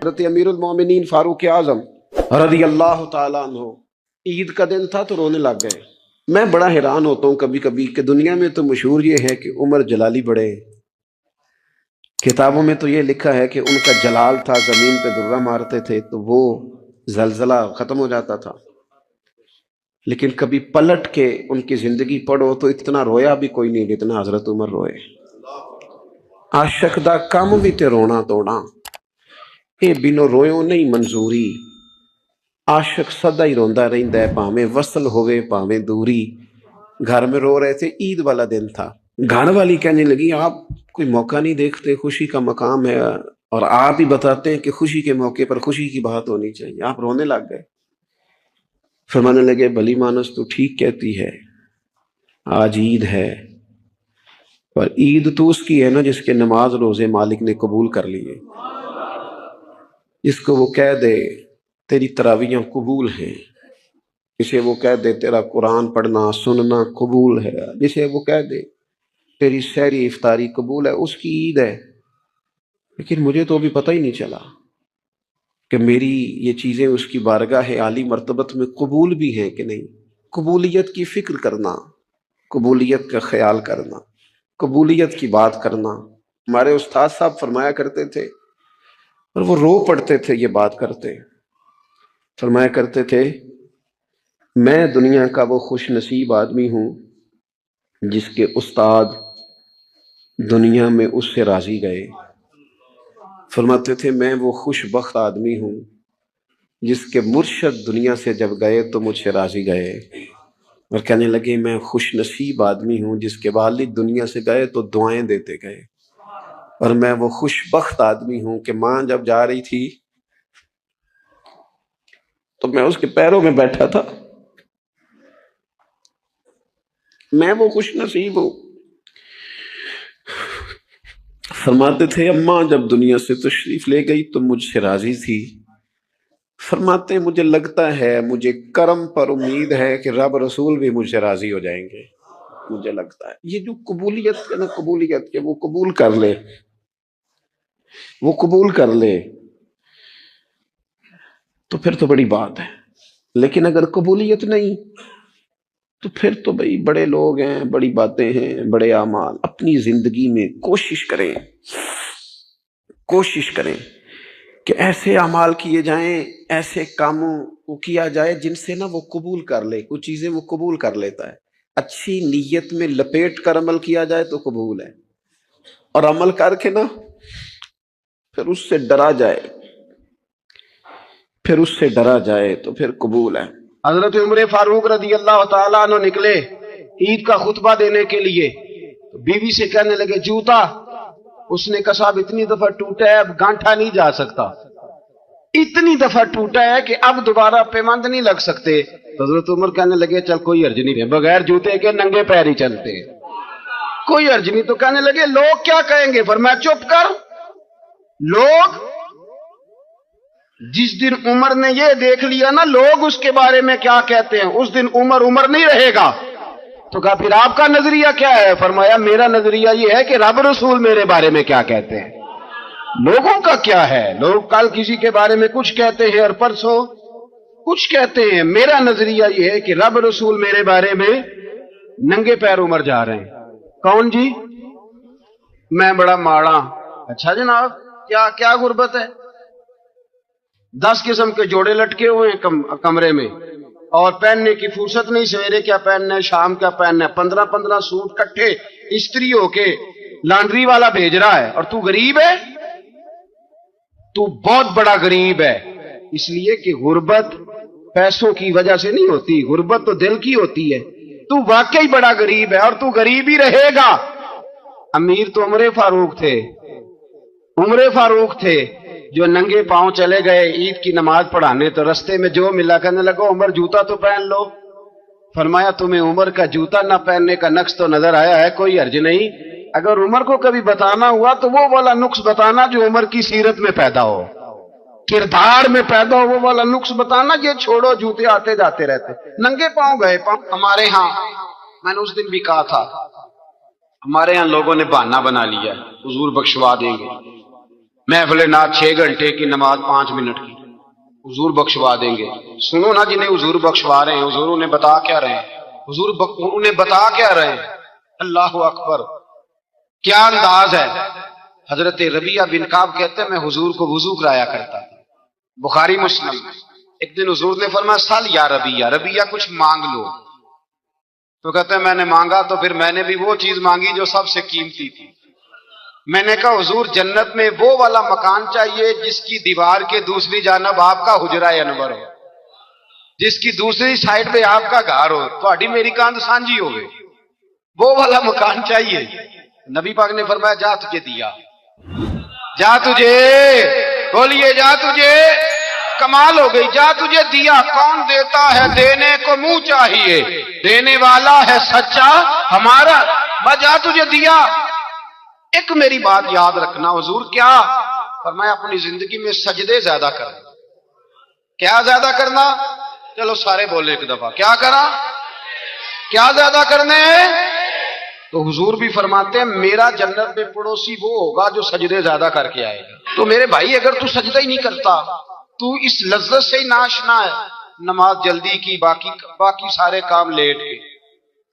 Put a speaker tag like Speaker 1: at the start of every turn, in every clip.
Speaker 1: حضرت امیر المومنین فاروق اعظم رضی اللہ تعالیٰ عنہ عید کا دن تھا تو رونے لگ گئے۔ میں بڑا حیران ہوتا ہوں کبھی کبھی کہ دنیا میں تو مشہور یہ ہے کہ عمر جلالی بڑے، کتابوں میں تو یہ لکھا ہے کہ ان کا جلال تھا، زمین پہ درہ مارتے تھے تو وہ زلزلہ ختم ہو جاتا تھا، لیکن کبھی پلٹ کے ان کی زندگی پڑھو تو اتنا رویا بھی کوئی نہیں جتنا حضرت عمر روئے۔ عاشق دا کم بھی تے رونا توڑا، اے بینو رویوں نہیں منظوری، عاشق سدا ہی روندا رہندا ہے، پاویں وصل ہوئے پاویں دوری۔ گھر میں رو رہے تھے، عید والا دن تھا، گھر والی کہنے لگی آپ کوئی موقع نہیں دیکھتے، خوشی کا مقام ہے اور آپ ہی بتاتے ہیں کہ خوشی کے موقع پر خوشی کی بات ہونی چاہیے، آپ رونے لگ گئے۔ فرمانے لگے بھلی مانس تو ٹھیک کہتی ہے، آج عید ہے، پر عید تو اس کی ہے نا جس کے نماز روزے مالک نے قبول کر لیے، جس کو وہ کہہ دے تیری تراویحاں قبول ہیں، جسے وہ کہہ دے تیرا قرآن پڑھنا سننا قبول ہے، جسے وہ کہہ دے تیری سحری افطاری قبول ہے، اس کی عید ہے۔ لیکن مجھے تو ابھی پتہ ہی نہیں چلا کہ میری یہ چیزیں اس کی بارگاہ عالی مرتبت میں قبول بھی ہیں کہ نہیں۔ قبولیت کی فکر کرنا، قبولیت کا خیال کرنا، قبولیت کی بات کرنا۔ ہمارے استاد صاحب فرمایا کرتے تھے اور وہ رو پڑتے تھے یہ بات کرتے، فرمایا کرتے تھے میں دنیا کا وہ خوش نصیب آدمی ہوں جس کے استاد دنیا میں اس سے راضی گئے۔ فرماتے تھے میں وہ خوش بخت آدمی ہوں جس کے مرشد دنیا سے جب گئے تو مجھ سے راضی گئے، اور کہنے لگے میں خوش نصیب آدمی ہوں جس کے والد دنیا سے گئے تو دعائیں دیتے گئے، اور میں وہ خوش بخت آدمی ہوں کہ ماں جب جا رہی تھی تو میں اس کے پیروں میں بیٹھا تھا، میں وہ خوش نصیب ہوں۔ فرماتے تھے اماں جب دنیا سے تشریف لے گئی تو مجھ سے راضی تھی، فرماتے مجھے لگتا ہے مجھے کرم پر امید ہے کہ رب رسول بھی مجھ سے راضی ہو جائیں گے، مجھے لگتا ہے یہ جو قبولیت ہے نا، قبولیت کہ وہ قبول کر لے، وہ قبول کر لے تو پھر تو بڑی بات ہے۔ لیکن اگر قبولیت نہیں تو پھر تو بھئی بڑے لوگ ہیں، بڑی باتیں ہیں، بڑے اعمال۔ اپنی زندگی میں کوشش کریں، کوشش کریں کہ ایسے اعمال کیے جائیں، ایسے کاموں کو کیا جائے جن سے نا وہ قبول کر لے، کچھ چیزیں وہ قبول کر لیتا ہے۔ اچھی نیت میں لپیٹ کر عمل کیا جائے تو قبول ہے، اور عمل کر کے نا پھر اس سے ڈرا جائے، پھر اس سے ڈرا جائے تو پھر قبول ہے۔ حضرت عمر فاروق رضی اللہ تعالیٰ عنہ نکلے عید کا خطبہ دینے کے لیے، بیوی سے کہنے لگے جوتا، اس نے کہا صاحب اتنی دفعہ ٹوٹا ہے اب گانٹھا نہیں جا سکتا، اتنی دفعہ ٹوٹا ہے کہ اب دوبارہ پیمند نہیں لگ سکتے۔ حضرت عمر کہنے لگے چل کوئی حرج نہیں ہے، بغیر جوتے کے ننگے پیر ہی چلتے، کوئی حرج نہیں۔ تو کہنے لگے لوگ کیا کہیں گے؟ فرمایا چپ کر، لوگ جس دن عمر نے یہ دیکھ لیا نا لوگ اس کے بارے میں کیا کہتے ہیں، اس دن عمر عمر نہیں رہے گا۔ تو کہا پھر آپ کا نظریہ کیا ہے؟ فرمایا میرا نظریہ یہ ہے کہ رب رسول میرے بارے میں کیا کہتے ہیں، لوگوں کا کیا ہے؟ لوگ کل کسی کے بارے میں کچھ کہتے ہیں اور پرسوں کچھ کہتے ہیں، میرا نظریہ یہ ہے کہ رب رسول میرے بارے میں ننگے پیر عمر جا رہے ہیں۔ کون جی؟ میں بڑا ماڑا۔ اچھا جناب، کیا غربت ہے؟ 10 قسم کے جوڑے لٹکے ہوئے ہیں کمرے میں، اور پہننے کی فرصت نہیں، سویرے کیا پہننا ہے شام کیا پہننا ہے، 15 سوٹ کٹھے استری ہو کے لانڈری والا بھیج رہا ہے، اور تو غریب ہے، تو بہت بڑا غریب ہے۔ اس لیے کہ غربت پیسوں کی وجہ سے نہیں ہوتی، غربت تو دل کی ہوتی ہے۔ تو واقعی بڑا غریب ہے اور تو غریب ہی رہے گا۔ امیر تو عمر فاروق تھے، عمر فاروق تھے جو ننگے پاؤں چلے گئے عید کی نماز پڑھانے، تو رستے میں جو ملا کہنے لگا عمر جوتا تو پہن لو۔ فرمایا تمہیں عمر کا جوتا نہ پہننے کا نقص تو نظر آیا ہے، کوئی حرج نہیں۔ اگر عمر کو کبھی بتانا ہوا تو وہ والا نقص بتانا جو عمر کی سیرت میں پیدا ہو، کردار میں پیدا ہو، وہ والا نقص بتانا، یہ چھوڑو جوتے آتے جاتے رہتے۔ ننگے پاؤں گئے۔ ہمارے ہاں میں نے اس دن بھی کہا تھا، ہمارے ہاں لوگوں نے بہانہ بنا لیا حضور بخشوا دیں گے، محفل نعت 6 گھنٹے کی، نماز 5 منٹ کی، حضور بخشوا دیں گے۔ سنو نا، جنہیں حضور بخشوا رہے ہیں، حضور انہیں بتا کیا رہے ہیں؟ حضور انہیں بتا کیا رہے ہیں؟ اللہ اکبر، کیا انداز ہے! حضرت ربیعہ بن کعب کہتے ہیں میں حضور کو وضو کرایا کرتا تھا، بخاری مسلم۔ ایک دن حضور نے فرمایا سل یا ربیعہ، ربیعہ کچھ مانگ لو۔ تو کہتے ہیں میں نے مانگا تو پھر میں نے بھی وہ چیز مانگی جو سب سے قیمتی تھی۔ میں نے کہا حضور جنت میں وہ والا مکان چاہیے جس کی دیوار کے دوسری جانب آپ کا حجرہ انور ہو، جس کی دوسری سائڈ پہ آپ کا گھر ہو، تھوڑی میری کاند سانجی ہوگی، وہ والا مکان چاہیے۔ نبی پاک نے فرمایا جا تجھے دیا، جا تجھے، بولیے جا تجھے، کمال ہو گئی، جا تجھے دیا۔ کون دیتا ہے؟ دینے کو منہ چاہیے، دینے والا ہے سچا ہمارا، میں جا تجھے دیا۔ ایک میری بات یاد رکھنا، حضور کیا فرمایا؟ اپنی زندگی میں سجدے زیادہ کرنا۔ کیا زیادہ کرنا؟ چلو سارے بولے ایک دفعہ، کیا کرا؟ کیا زیادہ کرنے ہیں؟ تو حضور بھی فرماتے ہیں میرا جنت میں پڑوسی وہ ہوگا جو سجدے زیادہ کر کے آئے گا۔ تو میرے بھائی اگر تو سجدہ ہی نہیں کرتا، تو اس لذت سے ہی ناشنا ہے، نماز جلدی کی، باقی سارے کام لیٹ کے،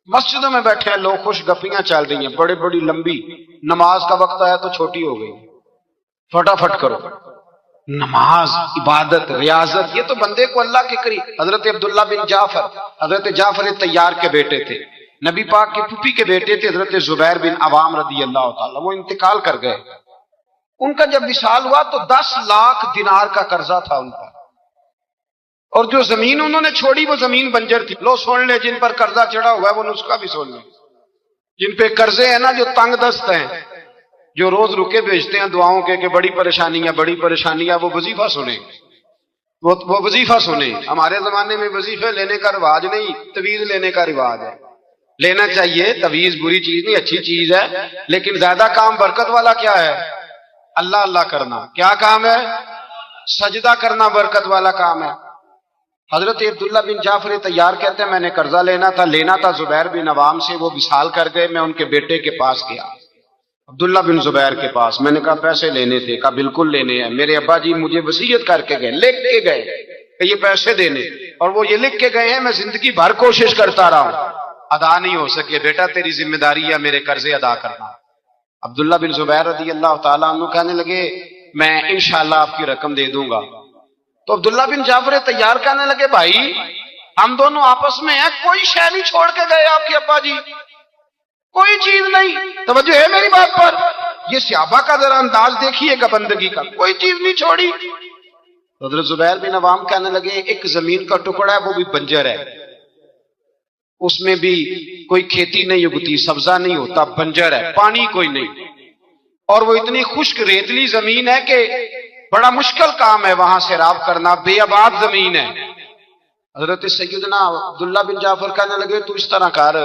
Speaker 1: مسجدوں میں بیٹھے ہیں لوگ، خوش گپیاں چل رہی ہیں بڑی بڑی لمبی، نماز کا وقت آیا تو چھوٹی ہو گئی، فٹافٹ کرو۔ نماز، عبادت، ریاضت، یہ تو بندے کو اللہ کے قریب۔ حضرت عبداللہ بن جعفر، حضرت جعفر طیار کے بیٹے تھے، نبی پاک کی پھوپھی کے بیٹے تھے، حضرت زبیر بن عوام رضی اللہ تعالیٰ، وہ انتقال کر گئے۔ ان کا جب وصال ہوا تو 10 لاکھ دینار کا قرضہ تھا ان پر، اور جو زمین انہوں نے چھوڑی وہ زمین بنجر تھی۔ لو سن لے، جن پر قرضہ چڑھا ہوا ہے وہ نسخہ بھی سن لے، جن پہ قرضے ہیں نا، جو تنگ دست ہیں، جو روز رکے بھیجتے ہیں دعاؤں کے کہ بڑی پریشانیاں بڑی پریشانیاں، وہ وظیفہ سنیں، وہ وظیفہ سنیں۔ ہمارے زمانے میں وظیفے لینے کا رواج نہیں، تویز لینے کا رواج ہے۔ لینا چاہیے، تویز بری چیز نہیں، اچھی چیز ہے، لیکن زیادہ کام برکت والا کیا ہے؟ اللہ اللہ کرنا۔ کیا کام ہے؟ سجدہ کرنا برکت والا کام ہے۔ حضرت عبداللہ بن جعفر طیار کہتے ہیں میں نے قرضہ لینا تھا زبیر بن عوام سے، وہ وصال کر گئے، میں ان کے بیٹے کے پاس گیا، عبداللہ بن زبیر کے پاس۔ میں نے کہا پیسے لینے تھے، کہا بالکل لینے ہیں، میرے ابا جی مجھے وصیت کر کے گئے، لکھ کے گئے کہ یہ پیسے دینے، اور وہ یہ لکھ کے گئے ہیں، میں زندگی بھر کوشش کرتا رہا ہوں، ادا نہیں ہو سکے، بیٹا تیری ذمہ داری ہے میرے قرضے ادا کرنا۔ عبداللہ بن زبیر رضی اللہ تعالیٰ عنہ کہنے لگے میں انشاءاللہ آپ کی رقم دے دوں گا۔ تو عبداللہ بن جعفر طیار کہنے لگے بھائی ہم دونوں آپس میں ہیں، کوئی شے نہیں چھوڑ کے گئے آپ کے ابا جی، کوئی چیز نہیں، توجہ ہے میری بات پر؟ یہ صحابہ کا ذرا انداز دیکھیے گا بندگی کا، کوئی چیز نہیں چھوڑی۔ حضرت زبیر بن عوام کہنے لگے ایک زمین کا ٹکڑا ہے وہ بھی بنجر ہے، اس میں بھی کوئی کھیتی نہیں اگتی، سبزہ نہیں ہوتا، بنجر ہے، پانی کوئی نہیں، اور وہ اتنی خشک ریتلی زمین ہے کہ بڑا مشکل کام ہے وہاں سیراب کرنا، بے آباد زمین ہے۔ حضرت سیدنا عبداللہ بن جعفر کہنے لگے تو اس طرح کر،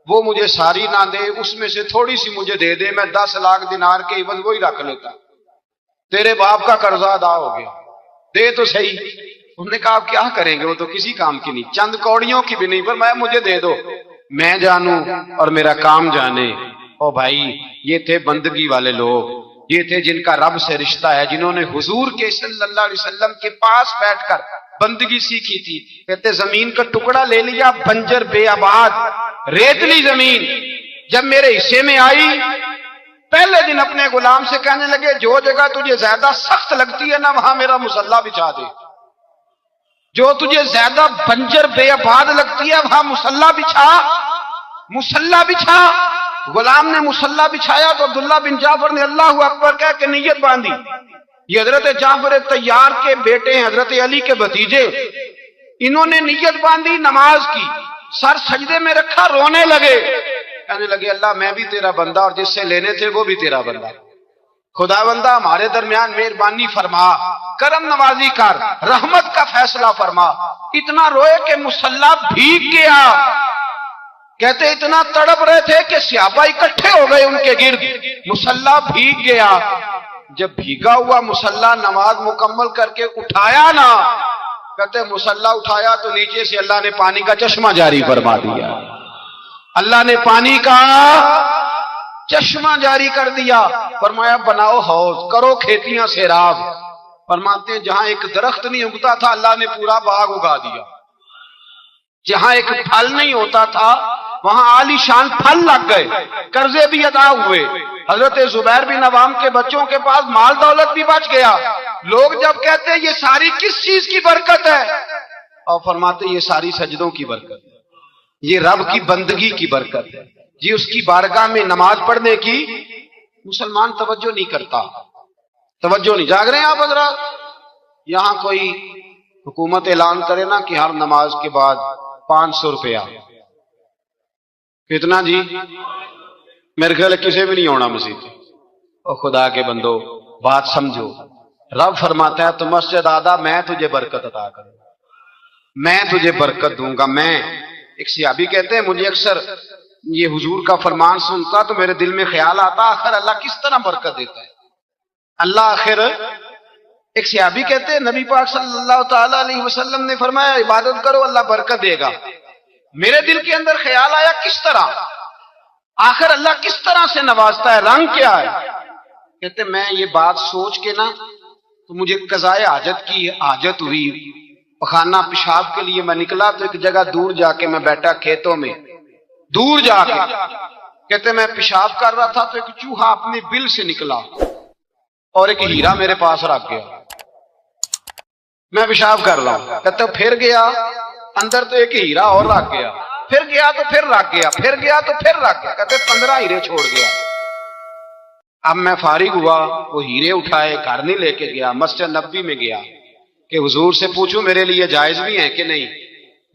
Speaker 1: وہ مجھے ساری نہ دے، اس میں سے تھوڑی سی مجھے دے دے، میں 10 لاکھ دینار کے عوض وہی رکھ لیتا، تیرے باپ کا قرضہ ادا ہو گیا، دے تو صحیح۔ انہوں نے کہا آپ کیا کریں گے، وہ تو کسی کام کی نہیں، چند کوڑیوں کی بھی نہیں، پر میں مجھے دے دو، میں جانوں اور میرا کام جانے۔ او بھائی یہ تھے بندگی والے لوگ، یہ تھے جن کا رب سے رشتہ ہے، جنہوں نے حضور کے صلی اللہ علیہ وسلم کے پاس بیٹھ کر بندگی سیکھی تھی۔ کہتے زمین کا ٹکڑا لے لیا، بنجر بے آباد ریتلی زمین، جب میرے حصے میں آئی پہلے دن اپنے غلام سے کہنے لگے جو جگہ تجھے زیادہ سخت لگتی ہے نا وہاں میرا مصلی بچھا دے، جو تجھے زیادہ بنجر بے آباد لگتی ہے وہاں مصلی بچھا، مصلی بچھا۔ غلام نے مصلی بچھایا تو عبداللہ بن جعفر نے اللہ اکبر کہہ کے نیت باندھی۔ یہ حضرت جعفر طیار کے بیٹے ہیں، حضرت علی کے بھتیجے، انہوں نے نیت باندھی نماز کی، سر سجدے میں رکھا، رونے لگے، کہنے لگے اللہ میں بھی تیرا بندہ اور جس سے لینے تھے وہ بھی تیرا بندہ، خدا بندہ ہمارے درمیان مہربانی فرما، کرم نوازی کر، رحمت کا فیصلہ فرما۔ اتنا روئے کہ مصلی بھیگ گیا۔ کہتے اتنا تڑپ رہے تھے کہ صحابہ اکٹھے ہو گئے ان کے گرد، مصلی بھیگ گیا۔ جب بھیگا ہوا مصلی نماز مکمل کر کے اٹھایا نا، کہتے مصلی اٹھایا تو نیچے سے اللہ نے پانی کا چشمہ جاری فرما دیا، اللہ نے پانی کا چشمہ جاری کر دیا، فرمایا بناؤ حوض، کرو کھیتیاں سیراب۔ فرماتے ہیں جہاں ایک درخت نہیں اگتا تھا اللہ نے پورا باغ اگا دیا، جہاں ایک پھل نہیں ہوتا تھا وہاں عالی شان پھل لگ گئے، قرضے بھی ادا ہوئے۔ حضرت زبیر بن عوام کے بچوں کے پاس مال دولت بھی بچ گیا۔ لوگ جب کہتے ہیں یہ ساری کس چیز کی برکت ہے، اور فرماتے یہ ساری سجدوں کی برکت ہے، یہ رب کی بندگی کی برکت ہے، یہ اس کی بارگاہ میں نماز پڑھنے کی۔ مسلمان توجہ نہیں کرتا، توجہ نہیں۔ جاگ رہے ہیں آپ حضرات؟ یہاں کوئی حکومت اعلان کرے نا کہ ہر نماز کے بعد 500 روپیہ، کتنا جی؟ میرے خیال کسی بھی نہیں ہونا مسجد۔ او خدا کے بندو بات سمجھو، رب فرماتا ہے تو مسجد آدھا میں تجھے برکت عطا کروں، میں تجھے برکت دوں گا میں۔ ایک صحابی کہتے ہیں مجھے اکثر یہ حضور کا فرمان سنتا تو میرے دل میں خیال آتا آخر اللہ کس طرح برکت دیتا ہے اللہ آخر۔ ایک صحابی کہتے ہیں نبی پاک صلی اللہ تعالی علیہ وسلم نے فرمایا عبادت کرو اللہ برکت دے گا۔ میرے دل کے اندر خیال آیا کس طرح، آخر اللہ کس طرح سے نوازتا ہے، رنگ کیا ہے؟ کہتے میں یہ بات سوچ کے نا تو مجھے قضائے حاجت کی حاجت ہوئی، پخانہ پیشاب کے لیے میں نکلا تو ایک جگہ دور جا کے میں بیٹھا کھیتوں میں، دور جا کے کہتے میں پیشاب کر رہا تھا تو ایک چوہا اپنے بل سے نکلا اور ایک ہیرا میرے پاس رکھ گیا۔ میں پیشاب کر رہا ہوں، کہتے پھر گیا اندر تو ایک ہیرا اور رکھ گیا، پھر گیا تو پھر رکھ گیا، پھر گیا تو پھر رکھ گیا، کہتے 15 ہیرے چھوڑ گیا۔ اب میں فارغ ہوا، وہ ہیرے اٹھائے گھر نہیں لے کے گیا، مسجد نبوی میں گیا کہ حضور سے پوچھوں میرے لیے جائز بھی ہیں کہ نہیں،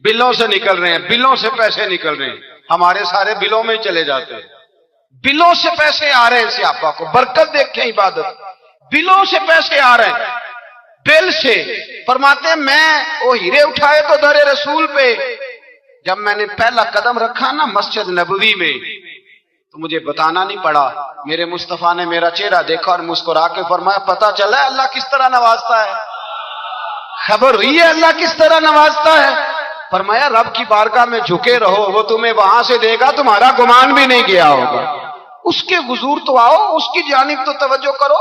Speaker 1: بلوں سے نکل رہے ہیں، بلوں سے پیسے نکل رہے ہیں، ہمارے سارے بلوں میں چلے جاتے ہیں، بلوں سے پیسے آ رہے ہیں صحابہ کو، برکت دیکھیں عبادت، بلوں سے پیسے آ رہے ہیں، بل سے۔ فرماتے ہیں میں وہ ہیرے اٹھائے تو در رسول پہ، جب میں نے پہلا قدم رکھا نا مسجد نبوی میں تو مجھے بتانا نہیں پڑا، میرے مصطفیٰ نے میرا چہرہ دیکھا اور مسکرا کے فرمایا پتہ چلا ہے اللہ کس طرح نوازتا ہے، خبر ہوئی ہے اللہ کس طرح نوازتا ہے؟ فرمایا رب کی بارگاہ میں جھکے رہو، وہ تمہیں وہاں سے دے گا تمہارا گمان بھی نہیں کیا ہوگا۔ اس کے حضور تو آؤ، اس کی جانب تو توجہ کرو۔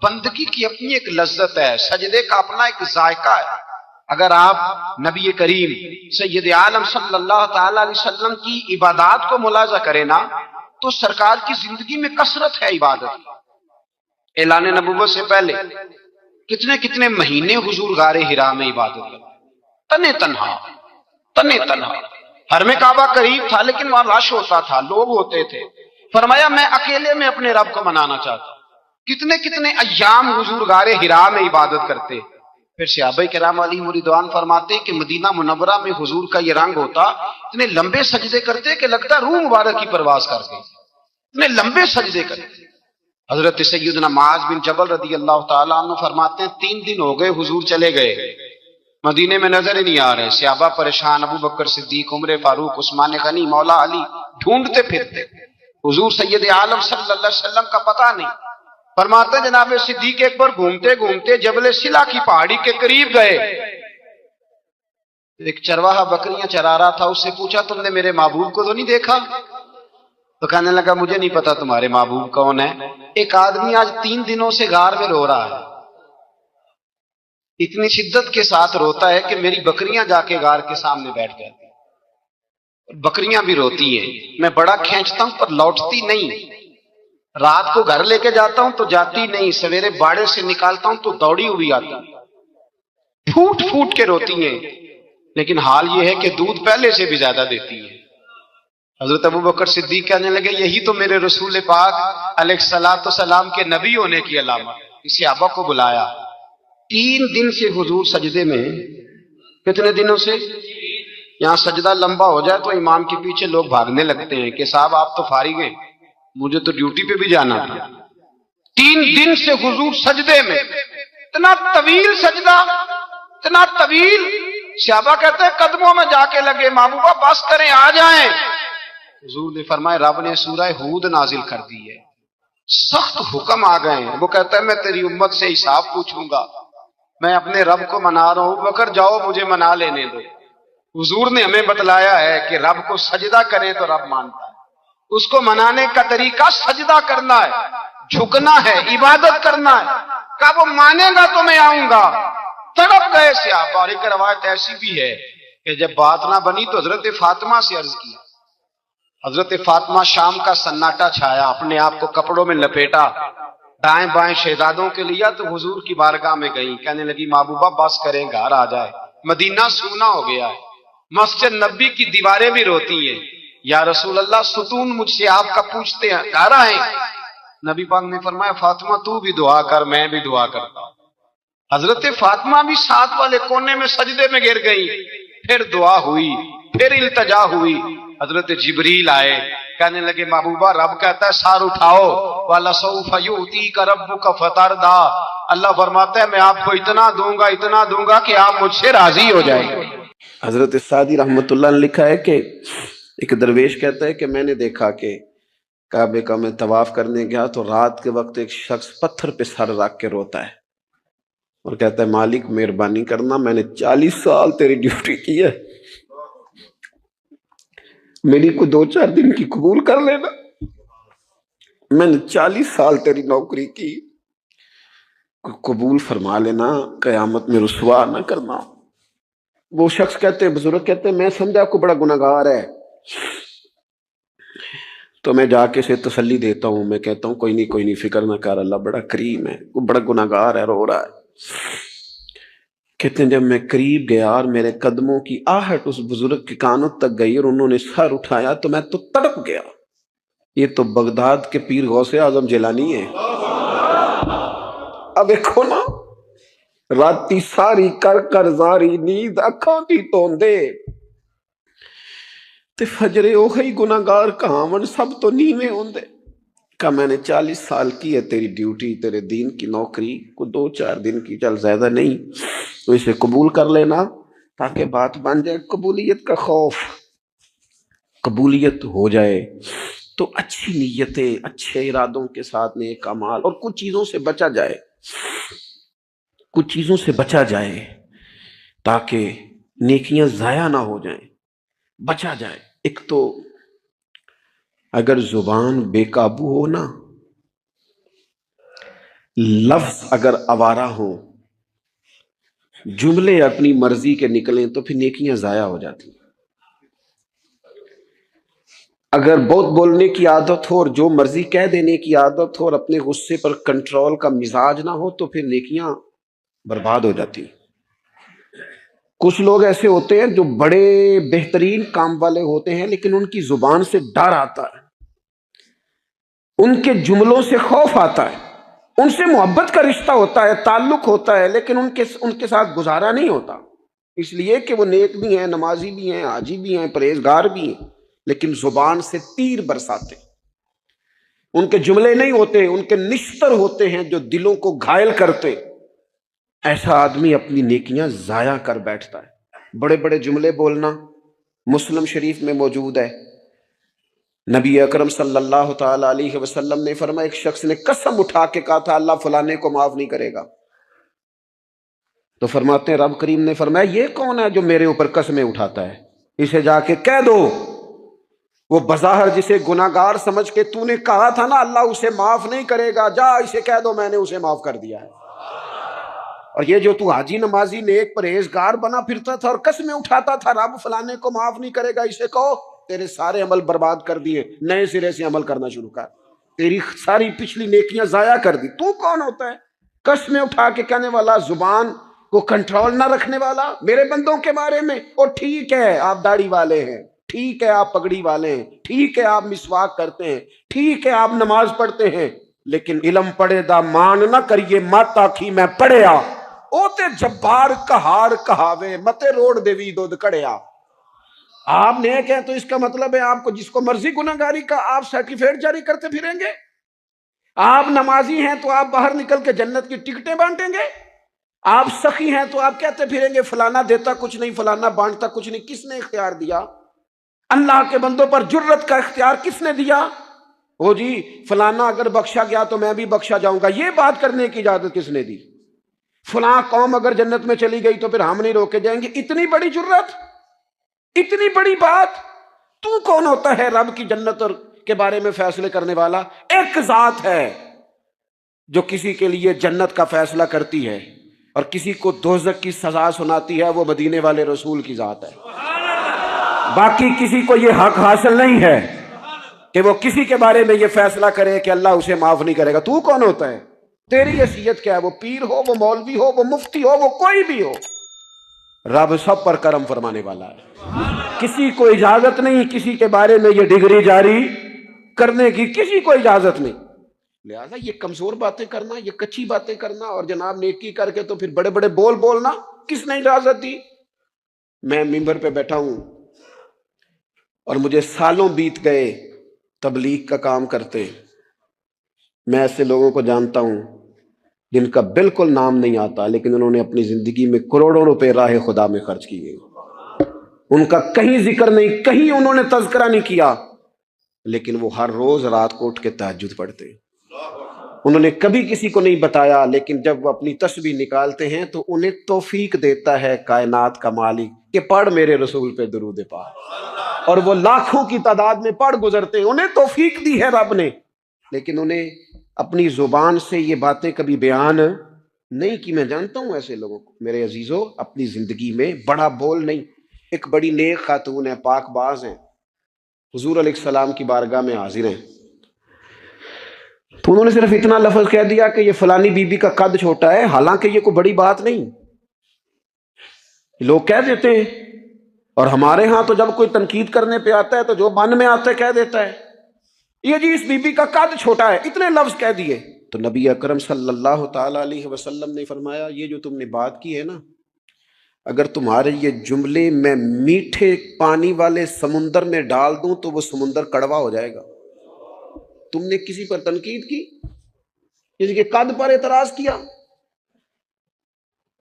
Speaker 1: بندگی کی اپنی ایک لذت ہے، سجدے کا اپنا ایک ذائقہ ہے۔ اگر آپ نبی کریم سید عالم صلی اللہ تعالی علیہ وسلم کی عبادات کو ملاحظہ کریں نا تو سرکار کی زندگی میں کثرت ہے عبادت۔ اعلان نبوت سے پہلے کتنے کتنے مہینے حضور غار حرا میں عبادت کرتے، تنے تنہا۔ حرم کعبہ قریب تھا لیکن وہاں رش ہوتا تھا، لوگ ہوتے تھے۔ فرمایا میں اکیلے میں اپنے رب کو منانا چاہتا ہوں۔ کتنے کتنے ایام حضور غار حرا میں عبادت کرتے۔ پھر صحابہ کرام علیہم رضوان فرماتے کہ مدینہ منورہ میں حضور کا یہ رنگ ہوتا، اتنے لمبے سجدے کرتے کہ لگتا روح مبارک کی پرواز کر گئی، اتنے لمبے سجدے کرتے۔ حضرت سیدنا معاذ بن جبل رضی اللہ تعالیٰ عنہ فرماتے ہیں 3 دن ہو گئے حضور چلے گئے، مدینے میں نظر ہی نہیں آ رہے۔ صحابہ پریشان، ابو بکر صدیق، عمر فاروق، عثمان غنی، مولا علی ڈھونڈتے پھرتے، حضور سید عالم صلی اللہ علیہ وسلم کا پتہ نہیں۔ فرماتے جناب صدیق اکبر گھومتے گھومتے جبل سلا کی پہاڑی کے قریب گئے، ایک چرواہا بکریاں چرا رہا تھا، اس سے پوچھا تم نے میرے محبوب کو تو نہیں دیکھا؟ تو کہنے لگا مجھے نہیں پتا تمہارے محبوب کون ہے۔ ایک آدمی آج 3 دنوں سے غار میں رو رہا ہے، اتنی شدت کے ساتھ روتا ہے کہ میری بکریاں جا کے غار کے سامنے بیٹھ جاتی ہیں، بکریاں بھی روتی ہیں، میں بڑا کھینچتا ہوں پر لوٹتی نہیں، رات کو گھر لے کے جاتا ہوں تو جاتی نہیں، سویرے باڑے سے نکالتا ہوں تو دوڑی ہوئی آتی، پھوٹ پھوٹ کے روتی ہیں، لیکن حال یہ ہے کہ دودھ پہلے سے بھی زیادہ دیتی ہے۔ حضرت ابو بکر صدیق کہنے لگے یہی تو میرے رسول پاک علیہ الصلوۃ والسلام کے نبی ہونے کی علامت ہے۔ اس صحابہ کو بلایا، 3 دن سے حضور سجدے میں، کتنے دنوں سے؟ یہاں سجدہ لمبا ہو جائے تو امام کے پیچھے لوگ بھاگنے لگتے ہیں کہ صاحب آپ تو فارغ ہیں، مجھے تو ڈیوٹی پہ بھی جانا تھا۔ 3 دن سے حضور سجدے میں، اتنا طویل سجدہ، اتنا طویل۔ صحابہ کہتے ہیں قدموں میں جا کے لگے، محبوبہ بس کریں آ جائیں۔ حضور نے فرمایا رب نے سورہ ہود نازل کر دی ہے، سخت حکم آ گئے ہیں۔ وہ کہتا ہے میں تیری امت سے حساب پوچھوں گا، میں اپنے رب کو منا رہا ہوں، بکر جاؤ مجھے منا لینے دو۔ حضور نے ہمیں بتلایا ہے کہ رب کو سجدہ کریں تو رب مانتا ہے، اس کو منانے کا طریقہ سجدہ کرنا ہے، جھکنا ہے، عبادت کرنا ہے. کہا وہ مانے گا تو میں آؤں گا. تڑپ گئے صحابہ. اور ایک روایت ایسی بھی ہے کہ جب بات نہ بنی تو حضرت فاطمہ سے عرض کیا. حضرت فاطمہ شام کا سناٹا چھایا، اپنے آپ کو کپڑوں میں لپیٹا، دائیں بائیں شہزادوں کے لیا تو حضور کی بارگاہ میں گئیں. کہنے لگی محبوبہ بس کریں، گھر آ جائے، مدینہ سونا ہو گیا ہے. مسجد نبی کی دیواریں بھی روتی ہیں. یا رسول اللہ ستون مجھ سے آپ کا پوچھتے ہیں، گھر آئیں. نبی پاک نے فرمایا فاطمہ تو بھی دعا کر، میں بھی دعا کرتا ہوں. حضرت فاطمہ بھی ساتھ والے کونے میں سجدے میں گر گئی. پھر دعا ہوئی، پھر التجا ہوئی. حضرت جبریل آئے، کہنے لگے محبوبہ رب کہتا ہے سار اٹھاؤ، وَلَسَوْفَ يُؤْتِيكَ رَبُّكَ فَتَرْضَىٰ. اللہ فرماتا ہے میں آپ کو اتنا دوں گا کہ آپ مجھ سے راضی ہو جائیں گے. حضرت سعدی رحمت اللہ نے لکھا ہے کہ ایک درویش کہتا ہے کہ میں نے دیکھا کہ کعبے کا میں طواف کرنے گیا تو رات کے وقت ایک شخص پتھر پہ سر رکھ کے روتا ہے اور کہتا ہے مالک مہربانی کرنا، میں نے 40 سال تیری ڈیوٹی کی ہے، میری کو 2-4 دن کی قبول کر لینا. میں نے 40 سال تیری نوکری کی، قبول فرما لینا، قیامت میں رسوا نہ کرنا. وہ شخص کہتے ہیں، بزرگ کہتے ہیں میں سمجھا کو بڑا گناہگار ہے تو میں جا کے اسے تسلی دیتا ہوں. میں کہتا ہوں کوئی نہیں فکر نہ کر، اللہ بڑا کریم ہے، وہ بڑا گناہگار ہے، رو رہا ہے. کہتے ہیں جب میں قریب گیا اور میرے قدموں کی آہٹ اس بزرگ کے کانوں تک گئی اور انہوں نے سر اٹھایا تو میں تو تڑپ گیا. یہ تو بغداد کے پیر غوث اعظم جیلانی ہے. اب دیکھو نا، راتی ساری کر زاری نیند اکھاں دی توندے تے فجرے اوہی گناہگار کہاون سب تو نیویں ہوندے. کہ میں نے 40 سال کی ہے تیری ڈیوٹی، تیرے دین کی نوکری کو 2-4 دن کی، چل زیادہ نہیں، تو اسے قبول کر لینا تاکہ بات بن جائے. قبولیت کا خوف، قبولیت ہو جائے تو اچھی نیتیں، اچھے ارادوں کے ساتھ نیک اعمال اور کچھ چیزوں سے بچا جائے تاکہ نیکیاں ضائع نہ ہو جائیں، بچا جائے. ایک تو اگر زبان بے قابو ہو نا، لفظ اگر آوارہ ہو، جملے اپنی مرضی کے نکلیں تو پھر نیکیاں ضائع ہو جاتی. اگر بہت بولنے کی عادت ہو اور جو مرضی کہہ دینے کی عادت ہو اور اپنے غصے پر کنٹرول کا مزاج نہ ہو تو پھر نیکیاں برباد ہو جاتی. کچھ لوگ ایسے ہوتے ہیں جو بڑے بہترین کام والے ہوتے ہیں لیکن ان کی زبان سے ڈر آتا ہے، ان کے جملوں سے خوف آتا ہے، ان سے محبت کا رشتہ ہوتا ہے، تعلق ہوتا ہے، لیکن ان کے ساتھ گزارا نہیں ہوتا، اس لیے کہ وہ نیک بھی ہیں، نمازی بھی ہیں، حاجی بھی ہیں، پرہیزگار بھی ہیں، لیکن زبان سے تیر برساتے. ان کے جملے نہیں ہوتے، ان کے نشتر ہوتے ہیں جو دلوں کو گھائل کرتے. ایسا آدمی اپنی نیکیاں ضائع کر بیٹھتا ہے. بڑے بڑے جملے بولنا مسلم شریف میں موجود ہے. نبی اکرم صلی اللہ تعالی علیہ وسلم نے فرمایا ایک شخص نے قسم اٹھا کے کہا تھا اللہ فلانے کو معاف نہیں کرے گا، تو فرماتے ہیں رب کریم نے فرمایا یہ کون ہے جو میرے اوپر قسمیں اٹھاتا ہے، اسے جا کے کہہ دو. وہ بظاہر جسے گناہگار سمجھ کے تو نے کہا تھا نا اللہ اسے معاف نہیں کرے گا، جا اسے کہہ دو میں نے اسے معاف کر دیا ہے. اور یہ جو تو حاجی نمازی نیک پرہیزگار بنا پھرتا تھا اور قسمیں اٹھاتا تھا رب فلانے کو معاف نہیں کرے گا، اسے کہو تیرے سارے عمل برباد کر دیے، نئے سرے سے عمل کرنا شروع کر، تیری ساری پچھلی نیکیاں ضائع کر دی. تو کون ہوتا ہے قسمیں اٹھا کے کہنے والا، زبان کو کنٹرول نہ رکھنے والا میرے بندوں کے بارے میں؟ اور ٹھیک ہے آپ داڑھی والے ہیں، ٹھیک ہے آپ پگڑی والے ہیں، ٹھیک ہے آپ مسواک کرتے ہیں، ٹھیک ہے آپ نماز پڑھتے ہیں، لیکن علم پڑھے دا مان نہ کریے مات آکھی میں پڑھیا، او تے جبار کہار کہاوے متے روڑ دیوی دودھ کڑیا. آپ نیک ہیں تو اس کا مطلب ہے آپ کو جس کو مرضی گناہگاری کا آپ سرٹیفکیٹ جاری کرتے پھریں گے. آپ نمازی ہیں تو آپ باہر نکل کے جنت کی ٹکٹیں بانٹیں گے. آپ سخی ہیں تو آپ کہتے پھریں گے فلانا دیتا کچھ نہیں، فلانا بانٹتا کچھ نہیں. کس نے اختیار دیا؟ اللہ کے بندوں پر جرت کا اختیار کس نے دیا؟ وہ جی فلانا اگر بخشا گیا تو میں بھی بخشا جاؤں گا، یہ بات کرنے کی اجازت کس نے دی؟ فلاں قوم اگر جنت میں چلی گئی تو پھر ہم نہیں روکے جائیں گے. اتنی بڑی جرت، اتنی بڑی بات. تو کون ہوتا ہے رب کی جنت اور کے بارے میں فیصلے کرنے والا؟ ایک ذات ہے جو کسی کے لیے جنت کا فیصلہ کرتی ہے اور کسی کو دوزخ کی سزا سناتی ہے، وہ مدینے والے رسول کی ذات ہے۔ باقی کسی کو یہ حق حاصل نہیں ہے کہ وہ کسی کے بارے میں یہ فیصلہ کرے کہ اللہ اسے معاف نہیں کرے گا۔ تو کون ہوتا ہے؟ تیری حیثیت کیا ہے؟ وہ پیر ہو، وہ مولوی ہو، وہ مفتی ہو، وہ کوئی بھی ہو، رب سب پر کرم فرمانے والا ہے۔ کسی کو اجازت نہیں کسی کے بارے میں یہ ڈگری جاری کرنے کی، کسی کو اجازت نہیں۔ لہذا یہ کمزور باتیں کرنا، یہ کچی باتیں کرنا اور جناب نیکی کر کے تو پھر بڑے بڑے بول بولنا، کس نے اجازت دی؟ میں ممبر پہ بیٹھا ہوں اور مجھے سالوں بیت گئے تبلیغ کا کام کرتے، میں ایسے لوگوں کو جانتا ہوں جن کا بالکل نام نہیں آتا، لیکن انہوں نے اپنی زندگی میں کروڑوں روپے راہ خدا میں خرچ کیے، ان کا کہیں ذکر نہیں، کہیں انہوں نے تذکرہ نہیں کیا، لیکن وہ ہر روز رات کو اٹھ کے تہجد پڑھتے۔ انہوں نے کبھی کسی کو نہیں بتایا، لیکن جب وہ اپنی تسبیح نکالتے ہیں تو انہیں توفیق دیتا ہے کائنات کا مالک کہ پڑھ میرے رسول پہ درود پاک، اور وہ لاکھوں کی تعداد میں پڑھ گزرتے ہیں، انہیں توفیق دی ہے رب نے، لیکن انہیں اپنی زبان سے یہ باتیں کبھی بیان نہیں کی۔ میں جانتا ہوں ایسے لوگوں کو میرے عزیزوں، اپنی زندگی میں بڑا بول نہیں۔ ایک بڑی نیک خاتون ہے، پاک باز ہیں، حضور علیہ السلام کی بارگاہ میں حاضر ہیں، تو انہوں نے صرف اتنا لفظ کہہ دیا کہ یہ فلانی بی بی کا قد چھوٹا ہے، حالانکہ یہ کوئی بڑی بات نہیں، لوگ کہہ دیتے ہیں، اور ہمارے ہاں تو جب کوئی تنقید کرنے پہ آتا ہے تو جو من میں آتا ہے کہہ دیتا ہے، یہ جی اس بی بی کا قد چھوٹا ہے، اتنے لفظ کہہ دیے۔ تو نبی اکرم صلی اللہ تعالی علیہ وسلم نے فرمایا یہ جو تم نے بات کی ہے نا، اگر تمہارے یہ جملے میں میٹھے پانی والے سمندر میں ڈال دوں تو وہ سمندر کڑوا ہو جائے گا۔ تم نے کسی پر تنقید کی، کسی کے قد پر اعتراض کیا،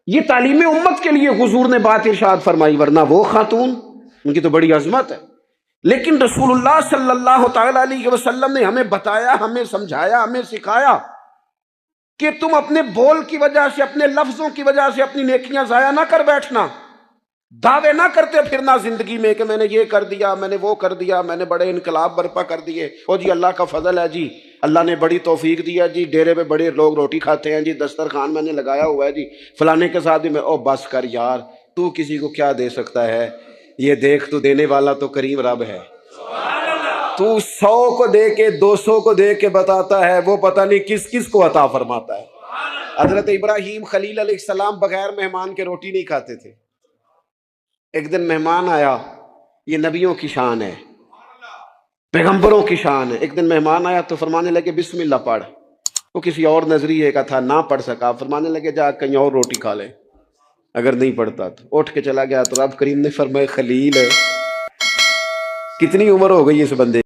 Speaker 1: یہ تعلیم امت کے لیے حضور نے بات ارشاد فرمائی، ورنہ وہ خاتون ان کی تو بڑی عظمت ہے، لیکن رسول اللہ صلی اللہ تعالی علیہ وسلم نے ہمیں بتایا، ہمیں سمجھایا، ہمیں سکھایا کہ تم اپنے بول کی وجہ سے، اپنے لفظوں کی وجہ سے اپنی نیکیاں ضائع نہ کر بیٹھنا، دعوے نہ کرتے پھرنا زندگی میں کہ میں نے یہ کر دیا، میں نے وہ کر دیا، میں نے بڑے انقلاب برپا کر دیے، او جی اللہ کا فضل ہے جی، اللہ نے بڑی توفیق دیا جی، ڈیرے پہ بڑے لوگ روٹی کھاتے ہیں جی، دسترخوان میں نے لگایا ہوا ہے جی، فلانے کے ساتھ بھی میں، او بس کر یار، تو کسی کو کیا دے سکتا ہے؟ یہ دیکھ تو دینے والا تو کریم رب ہے، تو 100 کو دے کے 200 کو دے کے بتاتا ہے، وہ پتہ نہیں کس کس کو عطا فرماتا ہے۔ حضرت ابراہیم خلیل علیہ السلام بغیر مہمان کے روٹی نہیں کھاتے تھے۔ ایک دن مہمان آیا، یہ نبیوں کی شان ہے، پیغمبروں کی شان ہے، ایک دن مہمان آیا تو فرمانے لگے بسم اللہ پڑھ، وہ کسی اور نظریے کا تھا، نہ پڑھ سکا، فرمانے لگے جا کہیں اور روٹی کھا لے، اگر نہیں پڑھتا تو اٹھ کے چلا گیا، تو رب کریم نے فرمایا خلیل ہے، کتنی عمر ہو گئی اس بندے